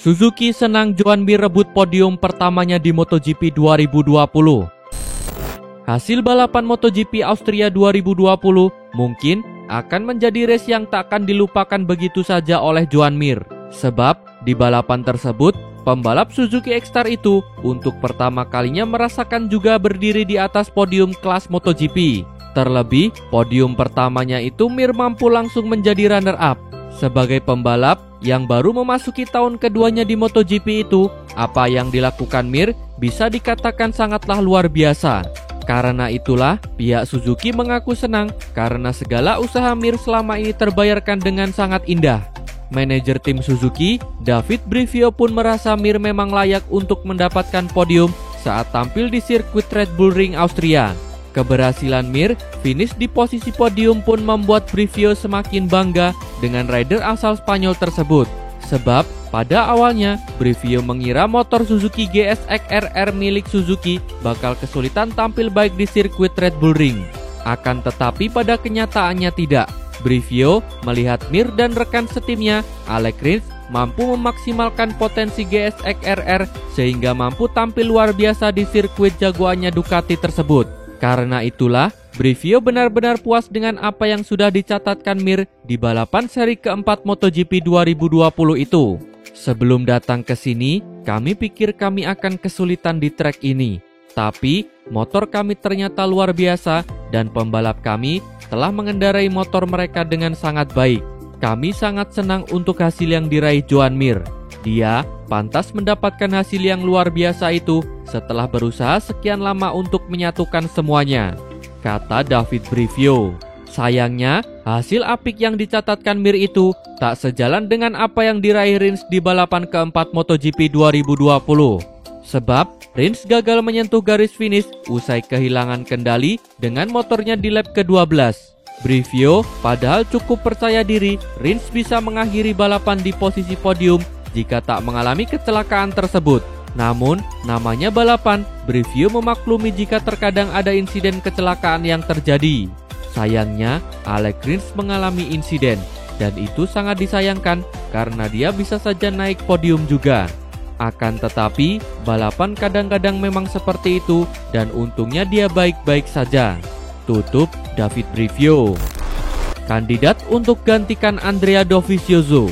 Suzuki senang Joan Mir rebut podium pertamanya di MotoGP 2020. Hasil balapan MotoGP Austria 2020 mungkin akan menjadi race yang tak akan dilupakan begitu saja oleh Joan Mir. Sebab di balapan tersebut, pembalap Suzuki X-Star itu untuk pertama kalinya merasakan juga berdiri di atas podium kelas MotoGP. Terlebih, podium pertamanya itu Mir mampu langsung menjadi runner-up. Sebagai pembalap yang baru memasuki tahun keduanya di MotoGP itu, apa yang dilakukan Mir bisa dikatakan sangatlah luar biasa. Karena itulah, pihak Suzuki mengaku senang karena segala usaha Mir selama ini terbayarkan dengan sangat indah. Manajer tim Suzuki, David Brivio pun merasa Mir memang layak untuk mendapatkan podium saat tampil di sirkuit Red Bull Ring Austria. Keberhasilan Mir finish di posisi podium pun membuat Brivio semakin bangga dengan rider asal Spanyol tersebut. Sebab pada awalnya Brivio mengira motor Suzuki GSX RR milik Suzuki bakal kesulitan tampil baik di sirkuit Red Bull Ring. Akan tetapi pada kenyataannya tidak. Brivio melihat Mir dan rekan setimnya Alex Rins mampu memaksimalkan potensi GSX RR sehingga mampu tampil luar biasa di sirkuit jagoannya Ducati tersebut. Karena itulah, Brivio benar-benar puas dengan apa yang sudah dicatatkan Mir di balapan seri keempat MotoGP 2020 itu. Sebelum datang ke sini, kami pikir kami akan kesulitan di trek ini. Tapi, motor kami ternyata luar biasa dan pembalap kami telah mengendarai motor mereka dengan sangat baik. Kami sangat senang untuk hasil yang diraih Joan Mir. Dia pantas mendapatkan hasil yang luar biasa itu setelah berusaha sekian lama untuk menyatukan semuanya, kata David Brivio. Sayangnya, hasil apik yang dicatatkan Mir itu tak sejalan dengan apa yang diraih Rins di balapan keempat MotoGP 2020. Sebab, Rins gagal menyentuh garis finish usai kehilangan kendali dengan motornya di lap ke-12. Brivio padahal cukup percaya diri Rins bisa mengakhiri balapan di posisi podium jika tak mengalami kecelakaan tersebut. Namun, namanya balapan, Brivio memaklumi jika terkadang ada insiden kecelakaan yang terjadi. Sayangnya, Alex Rins mengalami insiden, dan itu sangat disayangkan karena dia bisa saja naik podium juga. Akan tetapi, balapan kadang-kadang memang seperti itu, dan untungnya dia baik-baik saja. Tutup David Brivio. Kandidat untuk gantikan Andrea Dovizioso.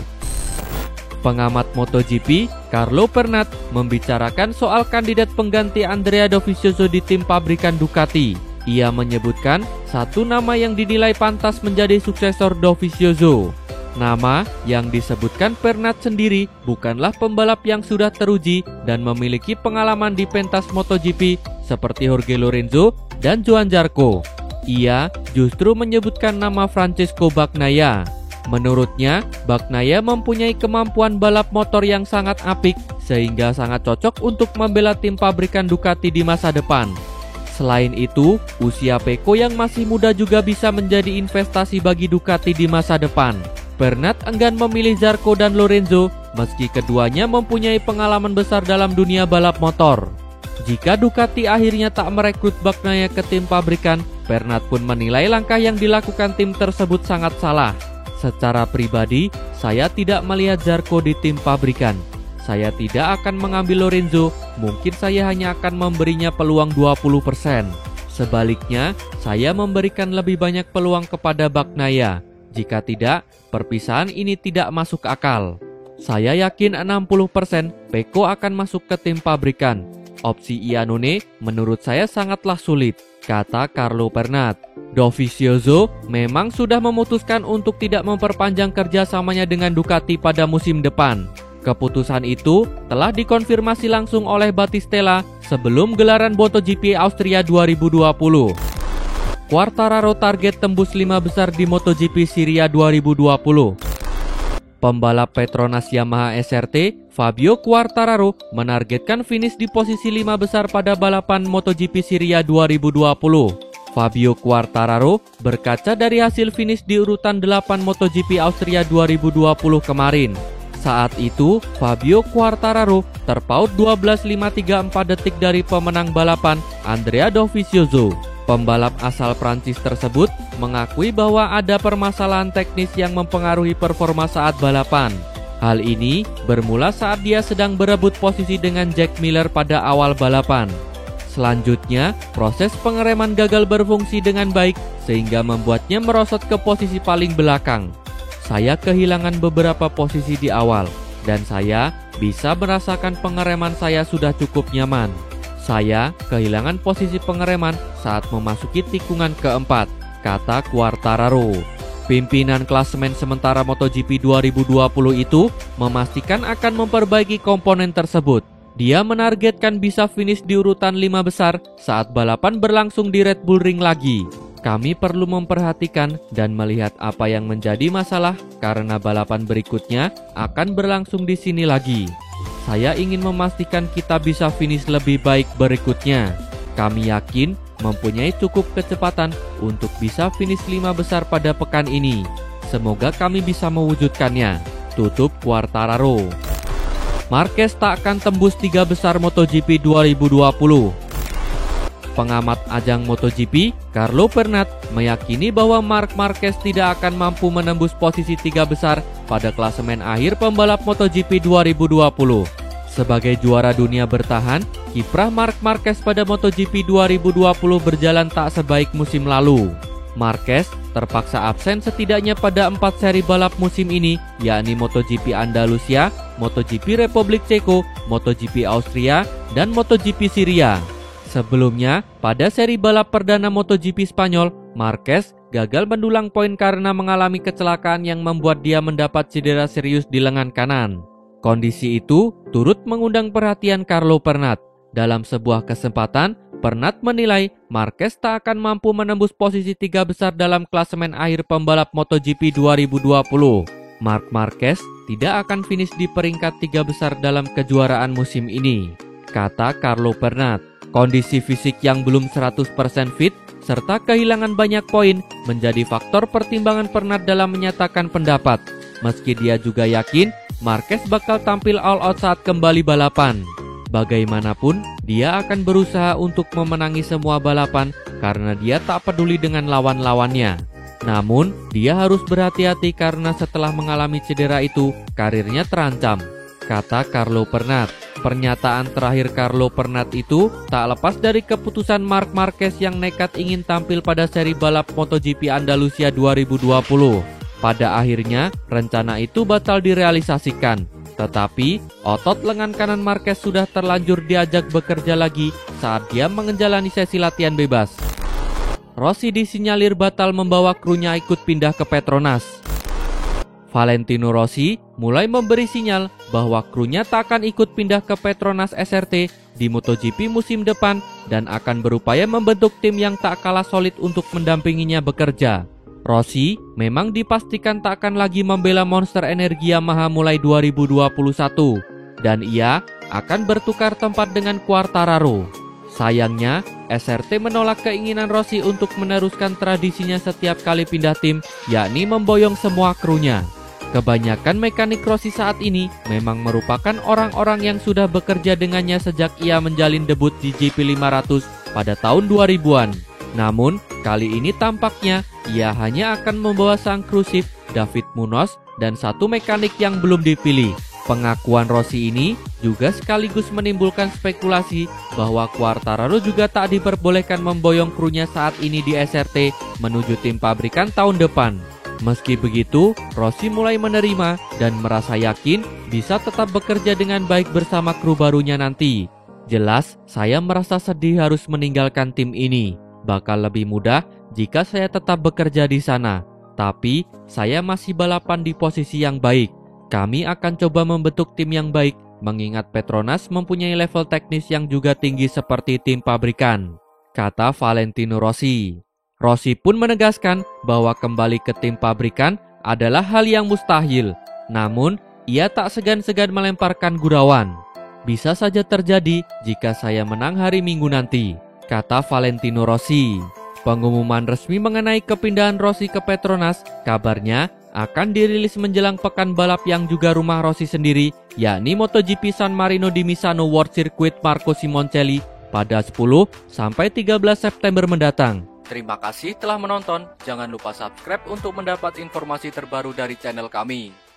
Pengamat MotoGP, Carlo Pernat, membicarakan soal kandidat pengganti Andrea Dovizioso di tim pabrikan Ducati. Ia menyebutkan satu nama yang dinilai pantas menjadi suksesor Dovizioso. Nama yang disebutkan Pernat sendiri bukanlah pembalap yang sudah teruji dan memiliki pengalaman di pentas MotoGP seperti Jorge Lorenzo dan Johan Zarco. Ia justru menyebutkan nama Francesco Bagnaia. Menurutnya, Bagnaia mempunyai kemampuan balap motor yang sangat apik sehingga sangat cocok untuk membela tim pabrikan Ducati di masa depan. Selain itu, usia Pecco yang masih muda juga bisa menjadi investasi bagi Ducati di masa depan. Pernat enggan memilih Zarco dan Lorenzo meski keduanya mempunyai pengalaman besar dalam dunia balap motor. Jika Ducati akhirnya tak merekrut Bagnaia ke tim pabrikan, Pernat pun menilai langkah yang dilakukan tim tersebut sangat salah. Secara pribadi, saya tidak melihat Zarco di tim pabrikan. Saya tidak akan mengambil Lorenzo, mungkin saya hanya akan memberinya peluang 20%. Sebaliknya, saya memberikan lebih banyak peluang kepada Bagnaia. Jika tidak, perpisahan ini tidak masuk akal. Saya yakin 60% Pecco akan masuk ke tim pabrikan. Opsi Iannone menurut saya sangatlah sulit, kata Carlo Pernat. Dovizioso memang sudah memutuskan untuk tidak memperpanjang kerjasamanya dengan Ducati pada musim depan. Keputusan itu telah dikonfirmasi langsung oleh Battistella sebelum gelaran MotoGP Austria 2020. Quartararo target tembus 5 besar di MotoGP Syria 2020. Pembalap Petronas Yamaha SRT, Fabio Quartararo, menargetkan finish di posisi 5 besar pada balapan MotoGP Syria 2020. Fabio Quartararo berkaca dari hasil finish di urutan 8 MotoGP Austria 2020 kemarin. Saat itu, Fabio Quartararo terpaut 12.534 detik dari pemenang balapan Andrea Dovizioso. Pembalap asal Prancis tersebut mengakui bahwa ada permasalahan teknis yang mempengaruhi performa saat balapan. Hal ini bermula saat dia sedang berebut posisi dengan Jack Miller pada awal balapan. Selanjutnya, proses pengereman gagal berfungsi dengan baik sehingga membuatnya merosot ke posisi paling belakang. Saya kehilangan beberapa posisi di awal dan saya bisa merasakan pengereman saya sudah cukup nyaman. Saya kehilangan posisi pengereman saat memasuki tikungan keempat, kata Quartararo. Pimpinan klasemen sementara MotoGP 2020 itu memastikan akan memperbaiki komponen tersebut. Dia menargetkan bisa finish di urutan 5 besar saat balapan berlangsung di Red Bull Ring lagi. Kami perlu memperhatikan dan melihat apa yang menjadi masalah karena balapan berikutnya akan berlangsung di sini lagi. Saya ingin memastikan kita bisa finish lebih baik berikutnya. Kami yakin mempunyai cukup kecepatan untuk bisa finish 5 besar pada pekan ini. Semoga kami bisa mewujudkannya, tutup Quartararo. Marquez tak akan tembus 3 besar MotoGP 2020. Pengamat ajang MotoGP, Carlo Pernat, meyakini bahwa Marc Marquez tidak akan mampu menembus posisi 3 besar pada klasemen akhir pembalap MotoGP 2020. Sebagai juara dunia bertahan, kiprah Marc Marquez pada MotoGP 2020 berjalan tak sebaik musim lalu. Marquez terpaksa absen setidaknya pada 4 seri balap musim ini, yakni MotoGP Andalusia, MotoGP Republik Ceko, MotoGP Austria, dan MotoGP Syria. Sebelumnya, pada seri balap perdana MotoGP Spanyol, Marquez gagal mendulang poin karena mengalami kecelakaan yang membuat dia mendapat cedera serius di lengan kanan. Kondisi itu turut mengundang perhatian Carlo Pernat. Dalam sebuah kesempatan, Pernat menilai Marquez tak akan mampu menembus posisi 3 besar dalam klasemen akhir pembalap MotoGP 2020. Marc Marquez tidak akan finish di peringkat 3 besar dalam kejuaraan musim ini, kata Carlo Pernat. Kondisi fisik yang belum 100% fit serta kehilangan banyak poin menjadi faktor pertimbangan Pernat dalam menyatakan pendapat. Meski dia juga yakin Marquez bakal tampil all out saat kembali balapan. Bagaimanapun, dia akan berusaha untuk memenangi semua balapan karena dia tak peduli dengan lawan-lawannya. Namun, dia harus berhati-hati karena setelah mengalami cedera itu, karirnya terancam, kata Carlo Pernat. Pernyataan terakhir Carlo Pernat itu tak lepas dari keputusan Marc Marquez yang nekat ingin tampil pada seri balap MotoGP Andalusia 2020. Pada akhirnya, rencana itu batal direalisasikan. Tetapi, otot lengan kanan Marquez sudah terlanjur diajak bekerja lagi saat dia menjalani sesi latihan bebas. Rossi disinyalir batal membawa krunya ikut pindah ke Petronas. Valentino Rossi mulai memberi sinyal bahwa krunya tak akan ikut pindah ke Petronas SRT di MotoGP musim depan dan akan berupaya membentuk tim yang tak kalah solid untuk mendampinginya bekerja. Rossi memang dipastikan tak akan lagi membela Monster Energi Yamaha mulai 2021 dan ia akan bertukar tempat dengan Quartararo. Sayangnya, SRT menolak keinginan Rossi untuk meneruskan tradisinya setiap kali pindah tim, yakni memboyong semua krunya. Kebanyakan mekanik Rossi saat ini memang merupakan orang-orang yang sudah bekerja dengannya sejak ia menjalin debut di GP500 pada tahun 2000-an. Namun, kali ini tampaknya ia hanya akan membawa sang kru chief David Munoz dan satu mekanik yang belum dipilih. Pengakuan Rossi ini juga sekaligus menimbulkan spekulasi bahwa Quartararo juga tak diperbolehkan memboyong krunya saat ini di SRT menuju tim pabrikan tahun depan. Meski begitu, Rossi mulai menerima dan merasa yakin bisa tetap bekerja dengan baik bersama kru barunya nanti. Jelas, saya merasa sedih harus meninggalkan tim ini. Bakal lebih mudah jika saya tetap bekerja di sana. Tapi, saya masih balapan di posisi yang baik. Kami akan coba membentuk tim yang baik, mengingat Petronas mempunyai level teknis yang juga tinggi seperti tim pabrikan, kata Valentino Rossi. Rossi pun menegaskan bahwa kembali ke tim pabrikan adalah hal yang mustahil. Namun, ia tak segan-segan melemparkan gurauan. Bisa saja terjadi jika saya menang hari Minggu nanti, kata Valentino Rossi. Pengumuman resmi mengenai kepindahan Rossi ke Petronas kabarnya akan dirilis menjelang pekan balap yang juga rumah Rossi sendiri, yakni MotoGP San Marino di Misano World Circuit Marco Simoncelli pada 10 sampai 13 September mendatang. Terima kasih telah menonton. Jangan lupa subscribe untuk mendapat informasi terbaru dari channel kami.